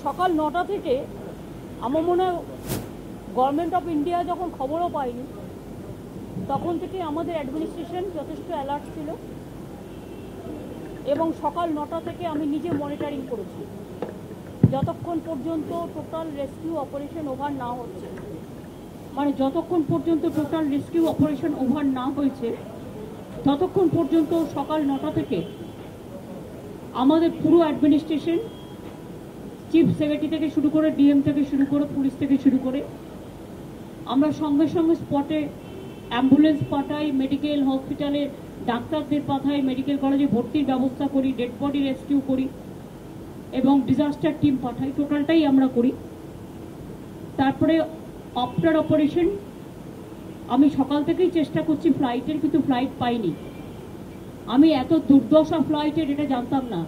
সকাল 9টা থেকে আমার মনে হয় গভর্নমেন্ট অফ ইন্ডিয়া যখন খবরও পায়নি তখন থেকে আমাদের অ্যাডমিনিস্ট্রেশন যথেষ্ট অ্যালার্ট ছিল এবং সকাল 9টা থেকে আমি নিজে মনিটরিং করেছি যতক্ষণ পর্যন্ত টোটাল রেস্কিউ অপারেশন ওভার না হচ্ছে, মানে যতক্ষণ পর্যন্ত টোটাল রেস্কিউ অপারেশন ওভার না হয়েছে ততক্ষণ পর্যন্ত সকাল 9টা থেকে আমাদের পুরো অ্যাডমিনিস্ট্রেশন, চিফ সেক্রেটারি থেকে শুরু করে ডিএম থেকে শুরু করে পুলিশ থেকে শুরু করে আমরা সঙ্গে সঙ্গে স্পটে অ্যাম্বুলেন্স পাঠাই, মেডিকেল হসপিটালে ডাক্তারদের পাঠাই, মেডিকেল কলেজে ভর্তির ব্যবস্থা করি, ডেড বডি রেস্কিউ করি এবং ডিজাস্টার টিম পাঠাই, টোটালটাই আমরা করি। তারপরে আফটার অপারেশন আমি সকাল থেকেই চেষ্টা করছি ফ্লাইটের, কিন্তু ফ্লাইট পাইনি। আমি এত দুর্দশা ফ্লাইটের এটা জানতাম না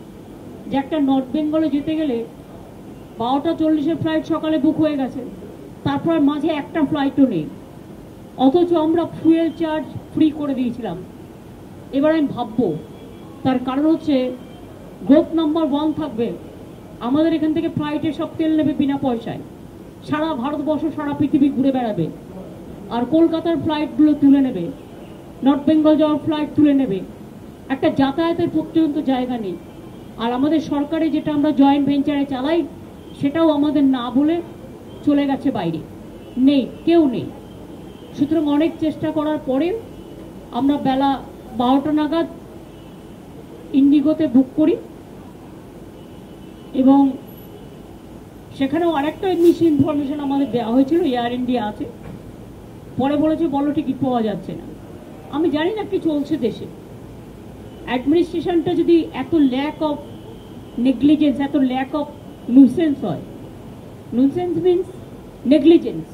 যে একটা নর্থ বেঙ্গলে যেতে গেলে 12টা 40-এর ফ্লাইট সকালে বুক হয়ে গেছে, তারপর মাঝে একটা ফ্লাইটও নেই, অথচ আমরা ফুয়েল চার্জ ফ্রি করে দিয়েছিলাম। এবার আমি ভাববো তার কারণ হচ্ছে গ্রুপ নাম্বার 1 থাকবে, আমাদের এখান থেকে ফ্লাইটে সব তেল নেবে বিনা পয়সায়, সারা ভারতবর্ষ সারা পৃথিবী ঘুরে বেড়াবে, আর কলকাতার ফ্লাইটগুলো তুলে নেবে, নর্থ বেঙ্গল যাওয়ার ফ্লাইট তুলে নেবে, একটা যাতায়াতের পর্যন্ত জায়গা নেই। আর আমাদের সরকারে যেটা আমরা জয়েন্ট ভেঞ্চারে চালাই সেটাও আমাদের না বলে চলে গেছে বাইরে, নেই, কেউ নেই। সুতরাং অনেক চেষ্টা করার পরে আমরা বেলা 12টা নাগাদ ইন্ডিগোতে বুক করি এবং সেখানেও আরেকটা মিস ইনফরমেশন আমাদের দেওয়া হয়েছিল, এয়ার ইন্ডিয়া আছে, পরে বলেছে বলো টিকিট পাওয়া যাচ্ছে না। আমি জানি না কি চলছে দেশে। অ্যাডমিনিস্ট্রেশনটা যদি এত ল্যাক অফ নেগলিজেন্স, এত ল্যাক অফ নুসেন্স হয়, নুসেন্স মিন্স নেগলিজেন্স।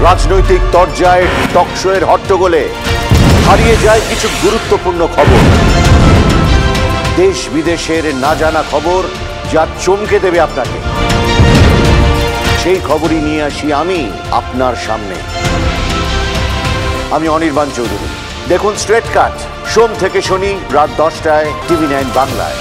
রাজনৈতিক তরজায় টকশোয়ের হট্টগোলে হারিয়ে যায় কিছু গুরুত্বপূর্ণ খবর, দেশ বিদেশের না জানা খবর যা চমকে দেবে আপনাকে। সেই খবরই নিয়ে আসি আমি আপনার সামনে। আমি অনির্বাণ চৌধুরী। দেখুন স্ট্রেট কাট, সোম থেকে শনি রাত 10টায় TV9 বাংলায়।